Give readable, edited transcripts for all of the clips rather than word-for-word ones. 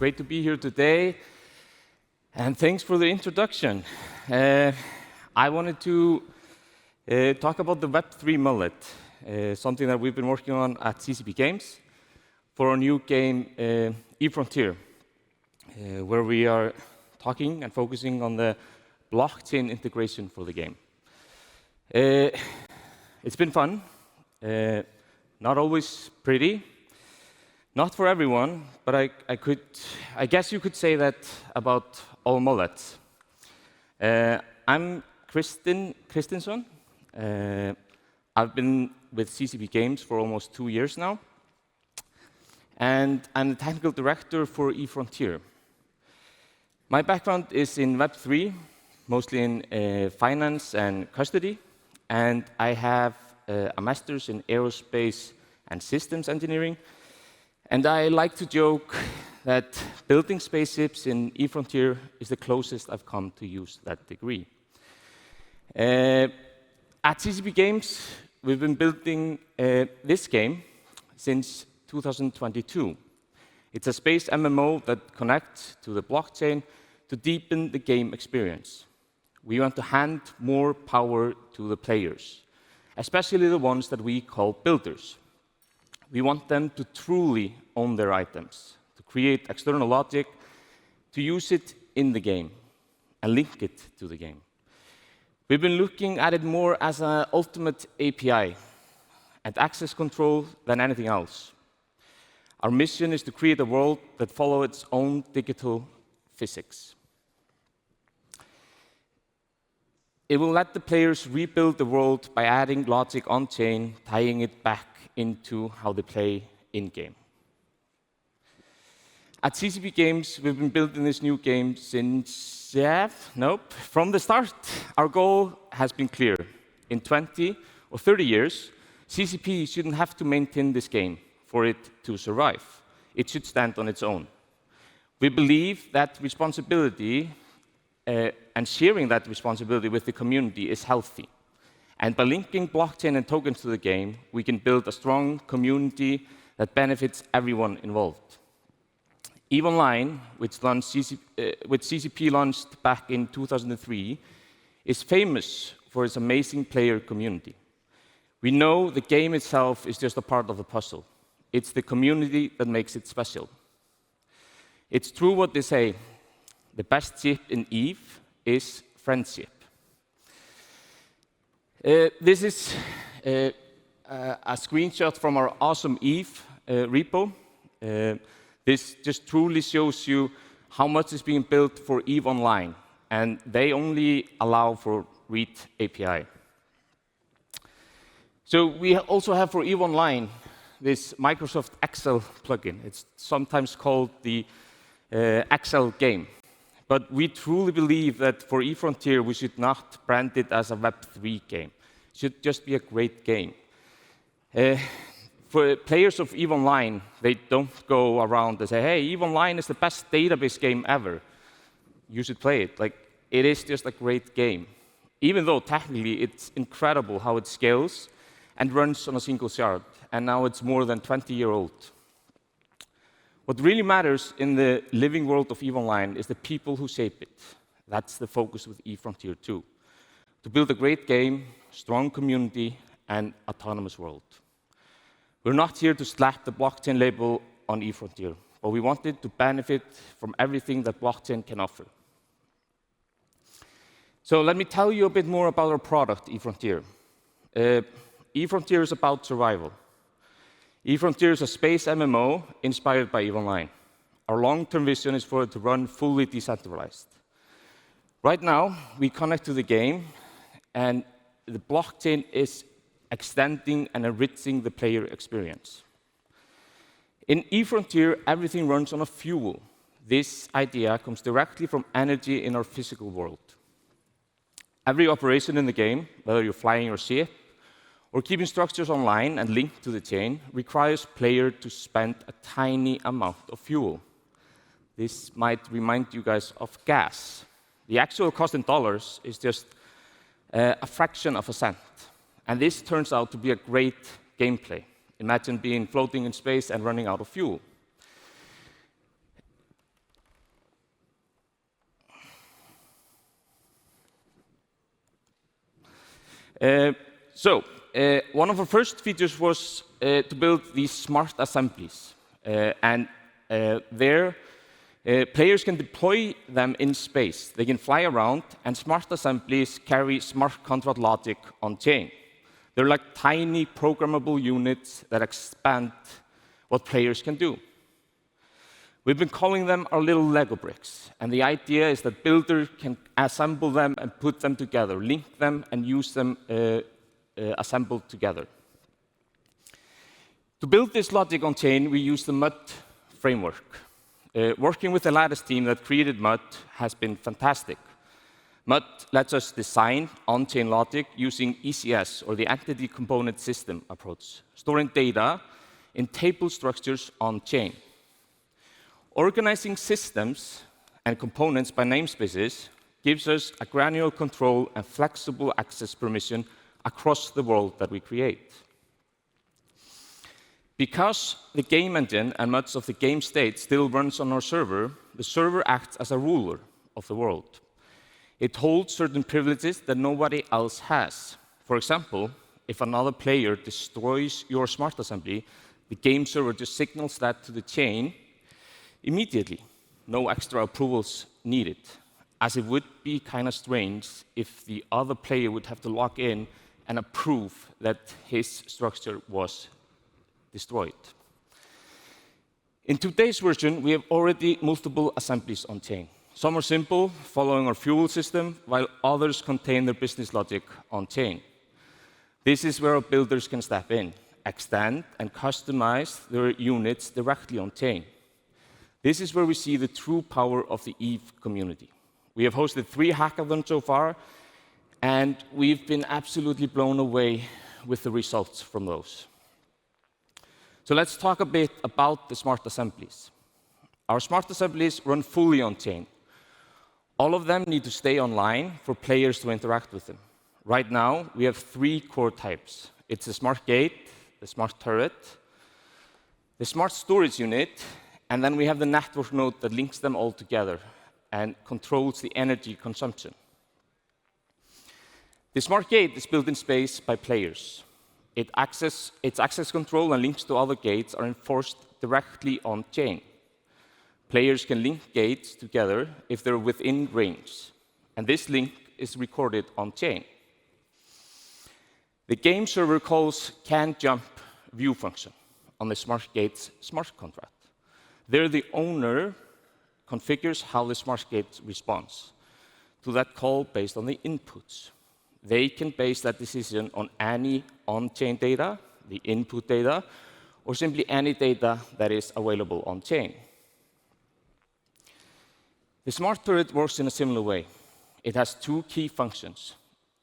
great to be here today, and thanks for the introduction. I wanted to talk about the Web3 Mullet, something that we've been working on at CCP Games for our new game, eFrontier, where we are talking and focusing on the blockchain integration for the game. It's been fun, not always pretty, not for everyone, but I guess you could say that about all mullets. I'm Kristinsson. I've been with CCP Games for almost 2 years now, and I'm the technical director for eFrontier. My background is in Web3, mostly in finance and custody, and I have a master's in aerospace and systems engineering. And I like to joke that building spaceships in eFrontier is the closest I've come to use that degree. At CCP Games, we've been building this game since 2022. It's a space MMO that connects to the blockchain to deepen the game experience. We want to hand more power to the players, especially the ones that we call builders. We want them to truly own their items, to create external logic, to use it in the game, and link it to the game. We've been looking at it more as an ultimate API and access control than anything else. Our mission is to create a world that follows its own digital physics. It will let the players rebuild the world by adding logic on-chain, tying it back into how they play in-game. At CCP Games, we've been building this new game since, from the start. Our goal has been clear. In 20 or 30 years, CCP shouldn't have to maintain this game for it to survive. It should stand on its own. We believe that responsibility and sharing that responsibility with the community is healthy. And by linking blockchain and tokens to the game, we can build a strong community that benefits everyone involved. EVE Online, which CCP launched back in 2003, is famous for its amazing player community. We know the game itself is just a part of the puzzle. It's the community that makes it special. It's true what they say, the best ship in EVE is friendship. This is a screenshot from our awesome EVE repo. This just truly shows you how much is being built for EVE Online, and they only allow for read API. So we also have for EVE Online this Microsoft Excel plugin. It's sometimes called the Excel game. But we truly believe that for eFrontier, we should not brand it as a Web3 game. It should just be a great game. For players of EVE Online, they don't go around and say, hey, EVE Online is the best database game ever. You should play it. Like, it is just a great game. Even though technically it's incredible how it scales and runs on a single shard. And now it's more than 20-year-old. What really matters in the living world of EVE Online is the people who shape it. That's the focus with eFrontier 2. To build a great game, strong community, and autonomous world. We're not here to slap the blockchain label on eFrontier, but we wanted to benefit from everything that blockchain can offer. So let me tell you a bit more about our product, eFrontier. eFrontier is about survival. eFrontier is a space MMO inspired by EVE Online. Our long-term vision is for it to run fully decentralized. Right now, we connect to the game, and the blockchain is extending and enriching the player experience. In eFrontier, everything runs on a fuel. This idea comes directly from energy in our physical world. Every operation in the game, whether you're flying your ship, or keeping structures online and linked to the chain, requires players to spend a tiny amount of fuel. This might remind you guys of gas. The actual cost in dollars is just a fraction of a cent. And this turns out to be a great gameplay. Imagine being floating in space and running out of fuel. One of our first features was to build these smart assemblies. There, players can deploy them in space. They can fly around, and smart assemblies carry smart contract logic on-chain. They're like tiny programmable units that expand what players can do. We've been calling them our little Lego bricks, and the idea is that builders can assemble them and put them together, link them, and use them assembled together. To build this logic on-chain, we use the Mullet framework. Working with the Lattice team that created Mullet has been fantastic. Mullet lets us design on-chain logic using ECS, or the Entity Component System approach, storing data in table structures on-chain. Organizing systems and components by namespaces gives us a granular control and flexible access permission across the world that we create. Because the game engine and much of the game state still runs on our server, the server acts as a ruler of the world. It holds certain privileges that nobody else has. For example, if another player destroys your smart assembly, the game server just signals that to the chain immediately. No extra approvals needed, as it would be kind of strange if the other player would have to log in and approve that his structure was destroyed. In today's version, we have already multiple assemblies on-chain. Some are simple, following our fuel system, while others contain their business logic on-chain. This is where our builders can step in, extend, and customize their units directly on-chain. This is where we see the true power of the EVE community. We have hosted 3 hackathons so far, and we've been absolutely blown away with the results from those. So let's talk a bit about the smart assemblies. Our smart assemblies run fully on-chain. All of them need to stay online for players to interact with them. Right now, we have 3 core types. It's the smart gate, the smart turret, the smart storage unit, and then we have the network node that links them all together and controls the energy consumption. The smart gate is built in space by players. Its access control and links to other gates are enforced directly on-chain. Players can link gates together if they're within range, and this link is recorded on-chain. The game server calls canJump view function on the smart gate's smart contract. There, the owner configures how the smart gate responds to that call based on the inputs. They can base that decision on any on-chain data, the input data, or simply any data that is available on-chain. The smart turret works in a similar way. It has 2 key functions,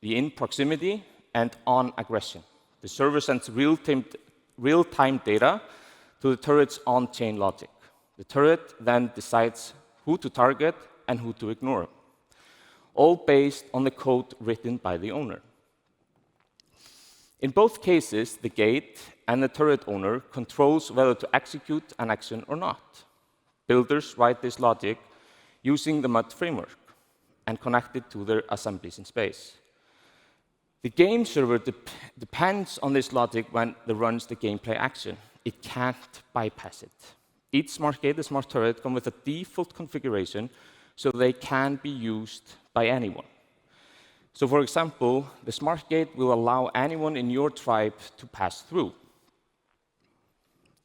the in proximity and on aggression. The server sends real-time data to the turret's on-chain logic. The turret then decides who to target and who to ignore, all based on the code written by the owner. In both cases, the gate and the turret owner controls whether to execute an action or not. Builders write this logic using the Mullet framework and connect it to their assemblies in space. The game server depends on this logic when it runs the gameplay action. It can't bypass it. Each smart gate and smart turret come with a default configuration so they can be used by anyone. So for example, the smart gate will allow anyone in your tribe to pass through.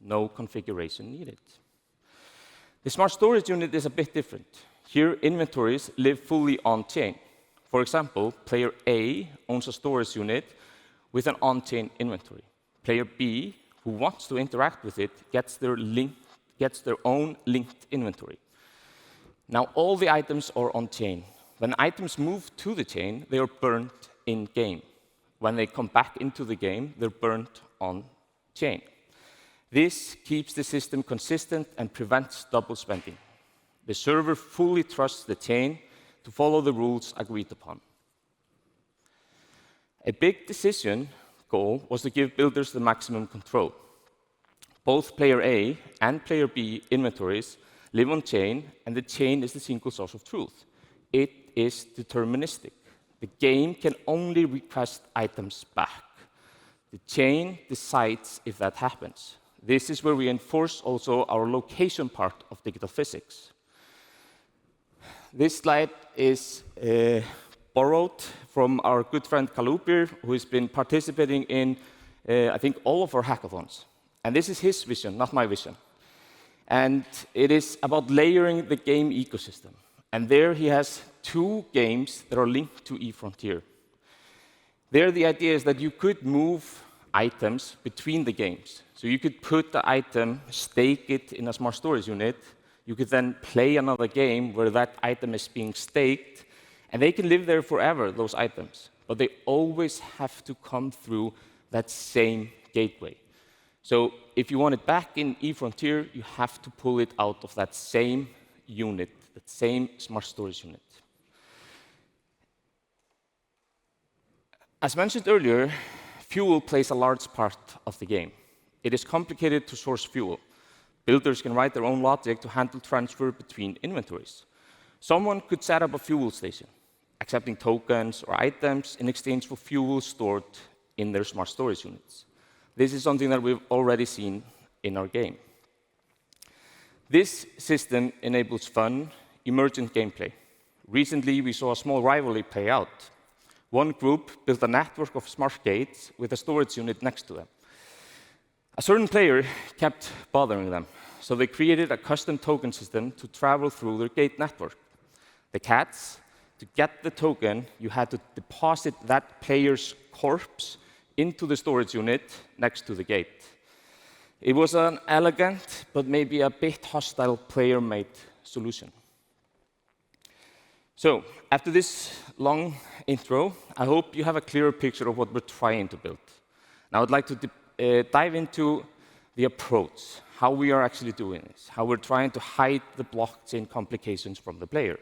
No configuration needed. The smart storage unit is a bit different. Here, inventories live fully on-chain. For example, player A owns a storage unit with an on-chain inventory. Player B, who wants to interact with it, gets their own linked inventory. Now, all the items are on-chain. When items move to the chain, they are burned in-game. When they come back into the game, they're burnt on-chain. This keeps the system consistent and prevents double spending. The server fully trusts the chain to follow the rules agreed upon. A big decision goal was to give builders the maximum control. Both player A and player B inventories live on chain, and the chain is the single source of truth. It is deterministic. The game can only request items back. The chain decides if that happens. This is where we enforce also our location part of digital physics. This slide is borrowed from our good friend Kalupir, who has been participating in, I think, all of our hackathons. And this is his vision, not my vision. And it is about layering the game ecosystem. And there he has 2 games that are linked to eFrontier. There the idea is that you could move items between the games. So you could put the item, stake it in a smart storage unit. You could then play another game where that item is being staked, and they can live there forever, those items. But they always have to come through that same gateway. So if you want it back in eFrontier, you have to pull it out of that same unit, that same smart storage unit. As mentioned earlier, fuel plays a large part of the game. It is complicated to source fuel. Builders can write their own logic to handle transfer between inventories. Someone could set up a fuel station, accepting tokens or items in exchange for fuel stored in their smart storage units. This is something that we've already seen in our game. This system enables fun, emergent gameplay. Recently, we saw a small rivalry play out. One group built a network of smart gates with a storage unit next to them. A certain player kept bothering them, so they created a custom token system to travel through their gate network. The cats, to get the token, you had to deposit that player's corpse into the storage unit next to the gate. It was an elegant, but maybe a bit hostile player-made solution. So, after this long intro, I hope you have a clearer picture of what we're trying to build. Now, I'd like to dive into the approach, how we are actually doing this, how we're trying to hide the blockchain complications from the player.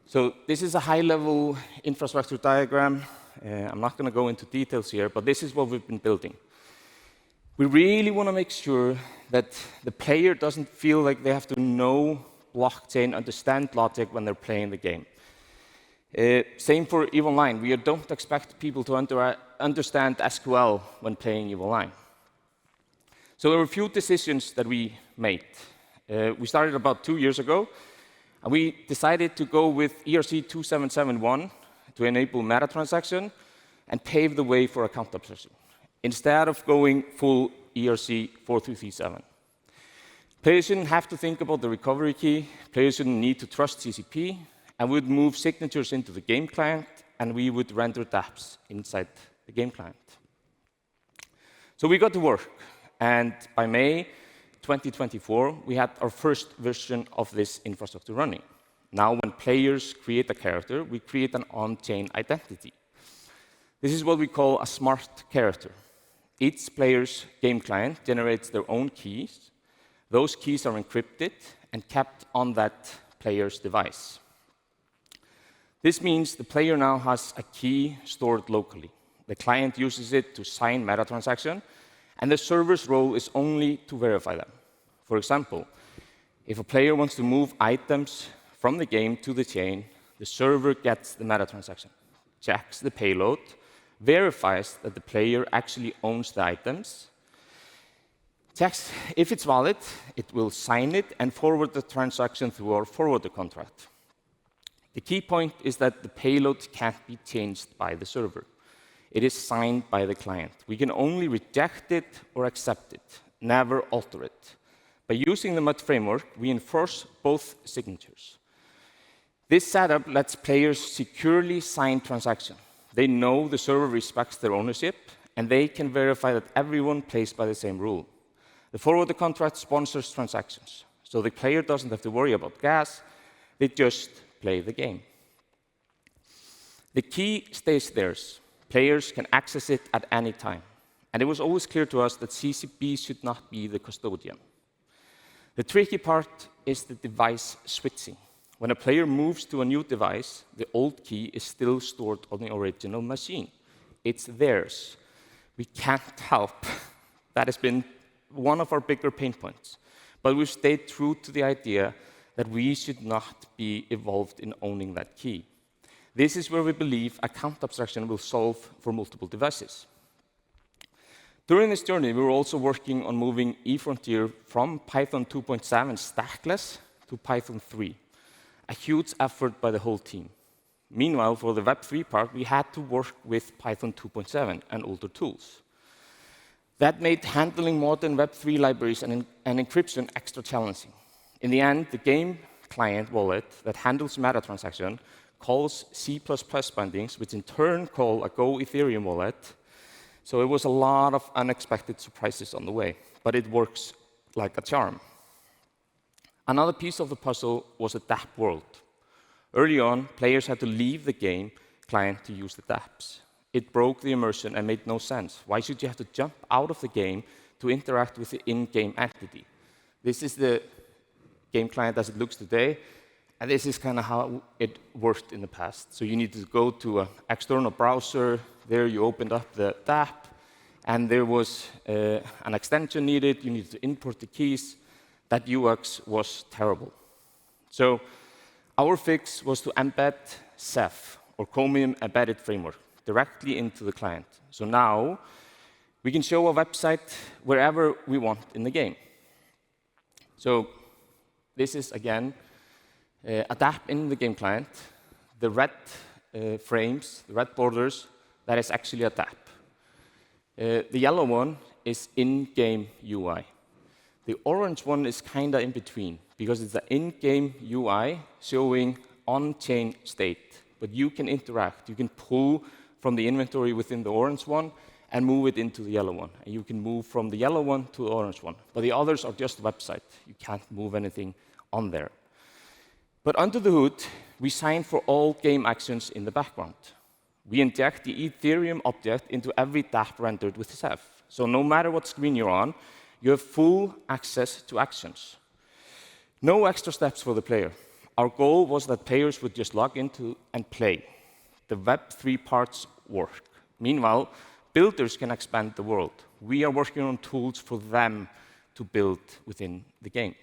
So, this is a high-level infrastructure diagram. I'm not going to go into details here, but this is what we've been building. We really want to make sure that the player doesn't feel like they have to know blockchain, understand logic when they're playing the game. Same for EVE Online. We don't expect people to understand SQL when playing EVE Online. So there were a few decisions that we made. We started about 2 years ago, and we decided to go with ERC 2771 to enable meta transaction and pave the way for account obsession, instead of going full ERC 4337. Players shouldn't have to think about the recovery key. Players shouldn't need to trust CCP. And we would move signatures into the game client, and we would render dApps inside the game client. So we got to work. And by May 2024, we had our first version of this infrastructure running. Now, when players create a character, we create an on-chain identity. This is what we call a smart character. Each player's game client generates their own keys. Those keys are encrypted and kept on that player's device. This means the player now has a key stored locally. The client uses it to sign meta transaction, and the server's role is only to verify them. For example, if a player wants to move items from the game to the chain, the server gets the meta transaction, checks the payload, verifies that the player actually owns the items, checks if it's valid, it will sign it and forward the transaction through our forwarder contract. The key point is that the payload can't be changed by the server. It is signed by the client. We can only reject it or accept it, never alter it. By using the Mullet framework, we enforce both signatures. This setup lets players securely sign transactions. They know the server respects their ownership, and they can verify that everyone plays by the same rule. The forwarder contract sponsors transactions, so the player doesn't have to worry about gas. They just play the game. The key stays theirs. Players can access it at any time. And it was always clear to us that CCP should not be the custodian. The tricky part is the device switching. When a player moves to a new device, the old key is still stored on the original machine. It's theirs. We can't help. That has been one of our bigger pain points. But we've stayed true to the idea that we should not be involved in owning that key. This is where we believe account abstraction will solve for multiple devices. During this journey, we were also working on moving eFrontier from Python 2.7 stackless to Python 3, a huge effort by the whole team. Meanwhile, for the Web3 part, we had to work with Python 2.7 and older tools. That made handling modern Web3 libraries and encryption extra challenging. In the end, the game client wallet that handles meta transaction calls C++ bindings, which in turn call a Go Ethereum wallet. So it was a lot of unexpected surprises on the way, but it works like a charm. Another piece of the puzzle was the dApp world. Early on, players had to leave the game client to use the dApps. It broke the immersion and made no sense. Why should you have to jump out of the game to interact with the in-game entity? This is the game client as it looks today, and this is kind of how it worked in the past. So you need to go to an external browser. There you opened up the dApp, and there was an extension needed. You needed to import the keys. That UX was terrible. So our fix was to embed Ceph, or Chromium Embedded Framework, directly into the client. So now we can show a website wherever we want in the game. So this is, again, a dApp in the game client. The red frames, the red borders, that is actually a dApp. The yellow one is in-game UI. The orange one is kind of in between, because it's the in-game UI showing on-chain state. But you can interact. You can pull from the inventory within the orange one and move it into the yellow one. And you can move from the yellow one to the orange one. But the others are just website. You can't move anything on there. But under the hood, we sign for all game actions in the background. We inject the Ethereum object into every dApp rendered with Ceph. So no matter what screen you're on, you have full access to actions. No extra steps for the player. Our goal was that players would just log into and play. The Web3 parts work. Meanwhile, builders can expand the world. We are working on tools for them to build within the game.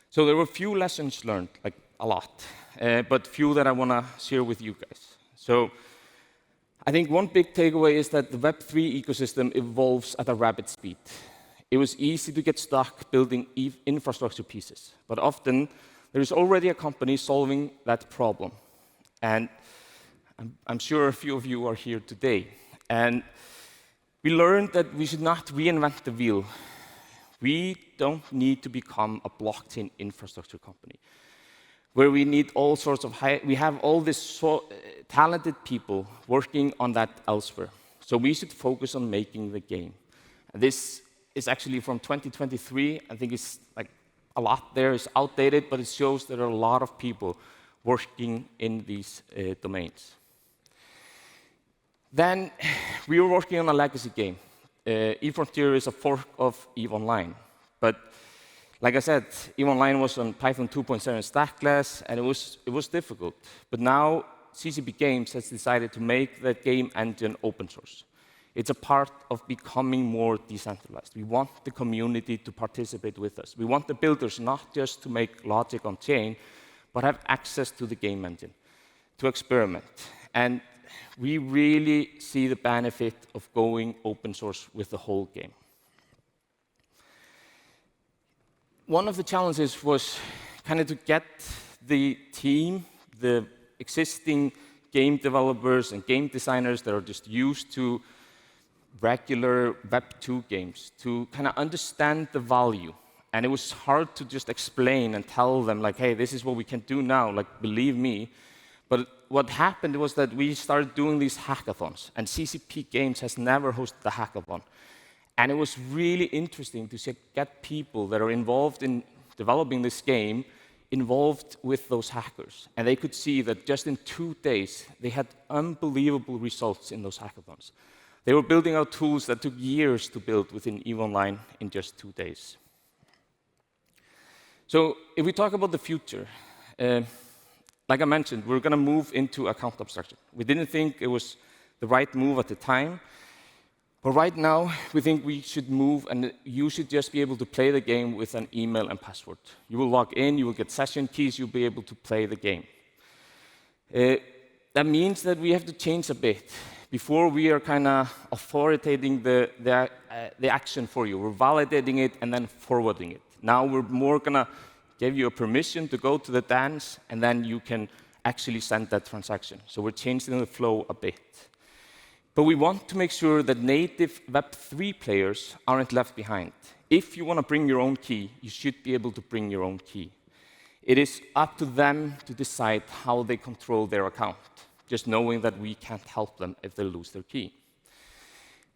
So there were a few lessons learned, like a lot, but few that I want to share with you guys. So I think one big takeaway is that the Web3 ecosystem evolves at a rapid speed. It was easy to get stuck building infrastructure pieces, but often there is already a company solving that problem. And I'm sure a few of you are here today. And we learned that we should not reinvent the wheel. We don't need to become a blockchain infrastructure company, where we need all sorts of we have all these talented people working on that elsewhere. So we should focus on making the game. And this is actually from 2023. I think it's like a lot there is outdated, but it shows there are a lot of people working in these domains. Then we were working on a legacy game. eFrontier is a fork of EVE Online. But like I said, EVE Online was on Python 2.7 stackless, and it was difficult. But now CCP Games has decided to make the game engine open source. It's a part of becoming more decentralized. We want the community to participate with us. We want the builders not just to make logic on chain, but have access to the game engine, to experiment. And we really see the benefit of going open source with the whole game. One of the challenges was kind of to get the team, the existing game developers and game designers that are just used to regular Web2 games, to kind of understand the value. And it was hard to just explain and tell them, like, hey, this is what we can do now, like, believe me. But what happened was that we started doing these hackathons, and CCP Games has never hosted a hackathon. And it was really interesting to get people that are involved in developing this game involved with those hackers. And they could see that just in 2 days, they had unbelievable results in those hackathons. They were building out tools that took years to build within EVE Online in just 2 days. So if we talk about the future, like I mentioned, we're going to move into account abstraction. We didn't think it was the right move at the time. But right now, we think we should move, and you should just be able to play the game with an email and password. You will log in, you will get session keys, you'll be able to play the game. That means that we have to change a bit. Before, we are kind of authoritating the action for you. We're validating it and then forwarding it. Now we're more going to give you a permission to go to the dance, and then you can actually send that transaction. So we're changing the flow a bit. But we want to make sure that native Web3 players aren't left behind. If you want to bring your own key, you should be able to bring your own key. It is up to them to decide how they control their account, just knowing that we can't help them if they lose their key.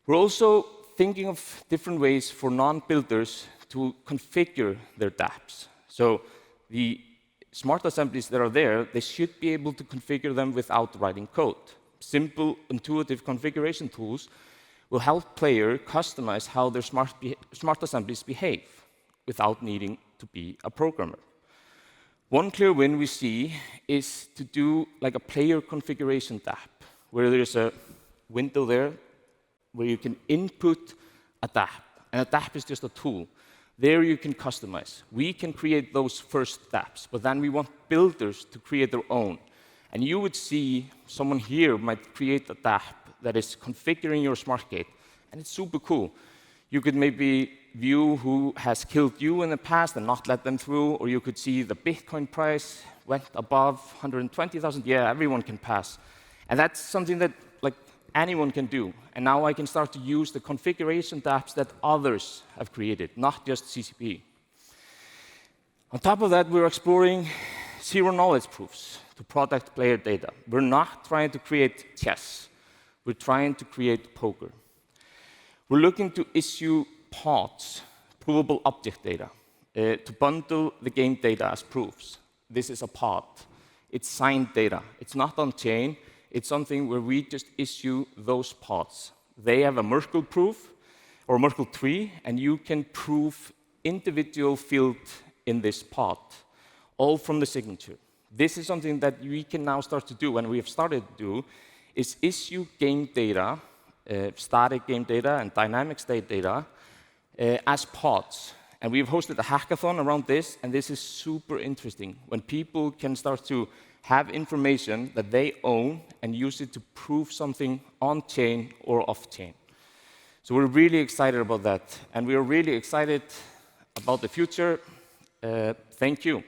We're also thinking of different ways for non-builders to configure their dApps. So the smart assemblies that are there, they should be able to configure them without writing code. Simple, intuitive configuration tools will help players customize how their smart assemblies behave without needing to be a programmer. One clear win we see is to do like a player configuration dApp, where there's a window there where you can input a dApp, and a dApp is just a tool. There you can customize. We can create those first dApps, but then we want builders to create their own. And you would see someone here might create a dApp that is configuring your smart gate, and it's super cool. You could maybe view who has killed you in the past and not let them through, or you could see the Bitcoin price went above 120,000. Yeah, everyone can pass. And that's something that like anyone can do. And now I can start to use the configuration dApps that others have created, not just CCP. On top of that, we're exploring zero-knowledge proofs to protect player data. We're not trying to create chess. We're trying to create poker. We're looking to issue pods, provable object data, to bundle the game data as proofs. This is a pod. It's signed data. It's not on-chain. It's something where we just issue those pods. They have a Merkle proof, or Merkle tree, and you can prove individual field in this pod, all from the signature. This is something that we can now start to do, and we have started to do, is issue game data, static game data and dynamic state data, as pods. And we've hosted a hackathon around this, and this is super interesting, when people can start to have information that they own and use it to prove something on-chain or off-chain. So we're really excited about that, and we are really excited about the future. Thank you.